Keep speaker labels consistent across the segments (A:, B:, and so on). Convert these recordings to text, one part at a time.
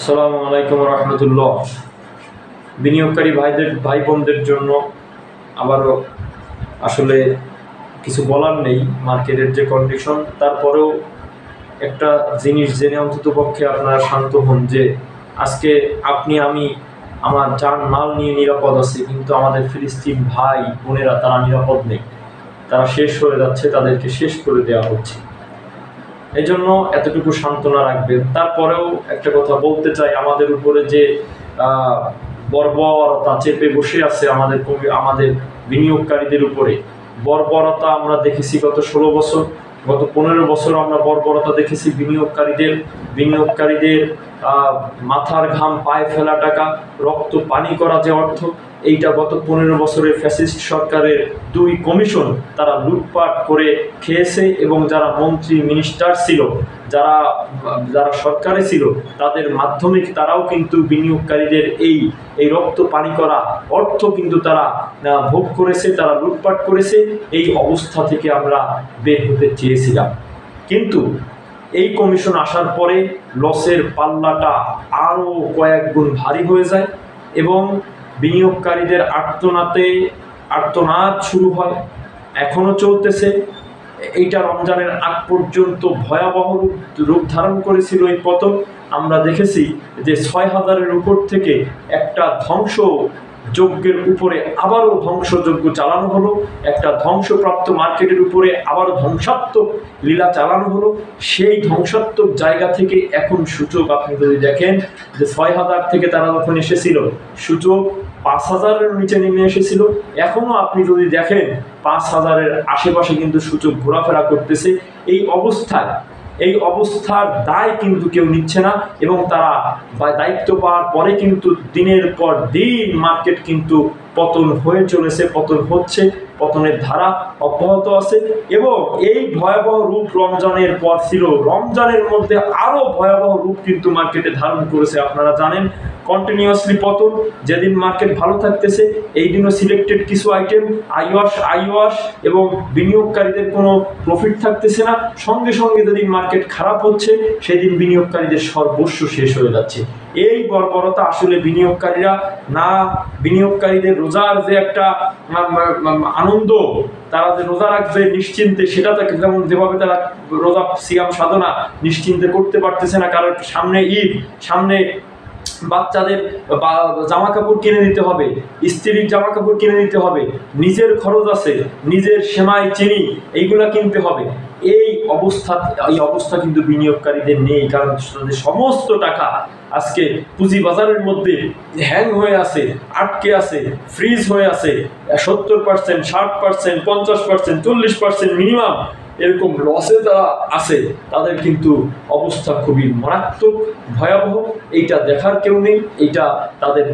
A: আসসালামু আলাইকুম রহমতুল্লাহ। বিনিয়োগকারী ভাই বোনদের জন্য আবারও আসলে কিছু বলার নেই। মার্কেটের যে কন্ডিশন, তারপরেও একটা জিনিস জেনে অন্ততপক্ষে আপনারা শান্ত হন যে আজকে আপনি আমি আমার জান মাল নিয়ে নিরাপদ আছে, কিন্তু আমাদের ফিলিস্তিন ভাই বোনেরা তারা নিরাপদ নেই, তারা শেষ হয়ে যাচ্ছে, তাদেরকে শেষ করে দেওয়া হচ্ছে। এই জন্য এতটুকু সান্ত্বনা রাখবেন। তারপরেও একটা কথা বলতে চাই, আমাদের উপরে যে বর্বরতা চেপে বসে আছে আমাদের বিনিয়োগকারীদের উপরে, বর্বরতা আমরা দেখেছি গত 16 বছর, গত 15 বছর আমরা বর্বরতা দেখেছি বিনিয়োগকারীদের মাথার ঘাম পায়ে ফেলা টাকা, রক্ত পানি করা যে অর্থ, এইটা গত 15 বছরের ফ্যাসিস্ট সরকারের 2 কমিশন তারা লুটপাট করে খেয়েছে। এবং যারা মন্ত্রী মিনিস্টার ছিল, যারা সরকারে ছিল, তাদের মাধ্যমে তারাও কিন্তু বিনিয়োগকারীদের এই রক্ত পানি করা অর্থ কিন্তু তারা ভোগ করেছে, তারা লুটপাট করেছে। এই অবস্থা থেকে আমরা বের হতে চেয়েছিলাম, কিন্তু এই কমিশন আসার পরে লসের পাল্লাটা আরও কয়েক গুণ ভারী হয়ে যায় এবং বিনিয়োগকারীদের আর্তনাদ শুরু হয়, এখনো চলতেছে। এইটা রমজানের আগ পর্যন্ত ভয়াবহ রূপ ধারণ করেছিল এই পতন। আমরা দেখেছি যে 6000-এর উপর থেকে একটা ধ্বংসযজ্ঞের উপরে আবারও ধ্বংসযজ্ঞ চালানো হলো, একটা ধ্বংসপ্রাপ্ত মার্কেটের উপরে আবারও ধ্বংসাত্মক লীলা চালানো হলো। সেই ধ্বংসাত্মক জায়গা থেকে এখন সূচক আপনি যদি দেখেন যে 6000 থেকে তারা যখন এসেছিল, সূচক 5000-এর নিচে নেমে এসেছিল। এখনো আপনি যদি দেখেন 5000-এর আশেপাশে কিন্তু সূচক ঘোরাফেরা করতেছে। এই অবস্থার দায় কিন্তু কেউ নিচ্ছে না, এবং তারা দায়িত্ব পাওয়ার পরে কিন্তু দিনের পর দিন মার্কেট কিন্তু পতন হয়ে চলেছে, পতন হচ্ছে, পতনের ধারা অব্যাহত আছে। এবং এই ভয়াবহ রূপ রমজানের পর ছিল, রমজানের মধ্যে আরো ভয়াবহ রূপ কিন্তু মার্কেটে ধারণ করেছে। আপনারা জানেন কন্টিনিউয়াসলি পতন, যেদিন মার্কেট ভালো থাকতেছে এই দিনও সিলেক্টেড কিছু আইটেম আইওয়াশ এবং বিনিয়োগকারীদের কোনো প্রফিট থাকতেছে না। সঙ্গে সঙ্গে যেদিন মার্কেট খারাপ হচ্ছে সেদিন বিনিয়োগকারীদের সর্বস্ব শেষ হয়ে যাচ্ছে। এই বর্বরতা আসলে বিনিয়োগকারীদের রোজার যে একটা আনন্দ, তারা যে রোজা রাখবে নিশ্চিন্তে, সেটা তাকে যেভাবে তারা রোজা সিয়াম সাধনা নিশ্চিন্তে করতে পারতেছে না, কারণ সামনে ঈদ, সামনে বাচ্চাদের জামা কাপড় কিনে দিতে হবে, স্ত্রীর জামা কাপড় কিনে দিতে হবে, নিজের খরচ আছে, নিজের সেমাই চিনি এইগুলা কিনতে হবে। এই অবস্থা কিন্তু বিনিয়োগকারীদের নেই, কারণ তাদের সমস্ত টাকা আজকে পুঁজি বাজারের মধ্যে হ্যাং হয়ে আছে, আটকে আছে, ফ্রিজ হয়ে আছে। 70%, 60%, 50%, 40% মিনিমাম এরকম লসে যারা আছে, তাদের কিন্তু অবস্থা খুবই মারাত্মক, ভয়াবহ। এইটা দেখার কেউ নেই, এইটা তাদের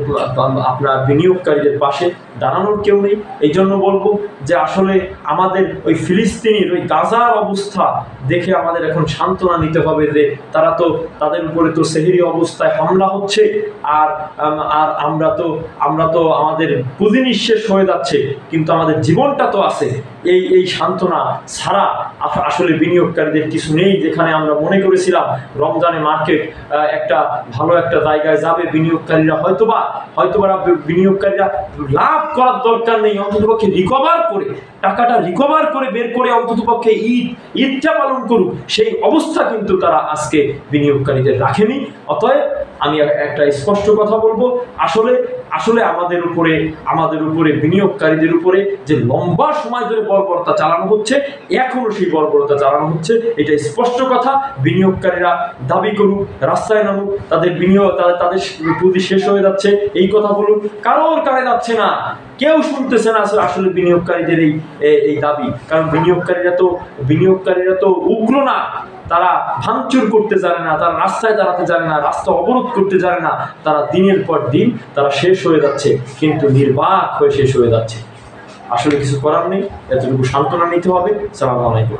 A: আপনার বিনিয়োগকারীদের পাশে দাঁড়ানোর কেউ নেই। এই জন্য বলবো যে আসলে আমাদের ওই ফিলিস্তিনির ওই গাজার অবস্থা দেখে আমাদের এখন সান্ত্বনা নিতে হবে যে তাদের উপরে তো সেহরি অবস্থায় হামলা হচ্ছে, আর আমরা তো আমাদের পুঁজি নিঃশেষ হয়ে যাচ্ছে, কিন্তু আমাদের জীবনটা তো আছে। এই সান্ত্বনা ছাড়া আসলে বিনিয়োগকারীদের কিছু নেই। যেখানে আমরা মনে করেছিলাম রমজানে মার্কেট একটা ভালো একটা জায়গায় যাবে, বিনিয়োগকারীরা হয়তোবা বিনিয়োগকারীরা লাভ করার দরকার নেই, অন্ততপক্ষে টাকাটা রিকভার করে বের করে অন্ততপক্ষে ঈদটা পালন করুক, সেই অবস্থা কিন্তু তারা আজকে বিনিয়োগকারীদের রাখেনি। অতএব আমি একটা স্পষ্ট কথা বলবো, আসলে আমাদের উপরে বিনিয়োগকারীদের উপরে যে লম্বা সময় ধরে বর্বরতা চালানো হচ্ছে, এখনো সেই বর্বরতা চালানো হচ্ছে, এটা স্পষ্ট কথা। বিনিয়োগকারীরা দাবি করুক, রাস্তায় নামুক, তাদের পুঁজি শেষ হয়ে যাচ্ছে এই কথা বলুক, কারোর কানে যাচ্ছে না, কেউ শুনতেছে না আসলে বিনিয়োগকারীদের এই দাবি। কারণ বিনিয়োগকারীরা তো উগ্র না, তারা ভাঙচুর করতে জানে না, তারা রাস্তায় দাঁড়াতে জানে না, রাস্তা অবরোধ করতে জানে না, তারা দিনের পর দিন তারা শেষ হয়ে যাচ্ছে, কিন্তু নির্বাক হয়ে শেষ হয়ে যাচ্ছে। আসলে কিছু করার নেই, এতটুকু সান্ত্বনা নিতে হবে। আসসালামু আলাইকুম।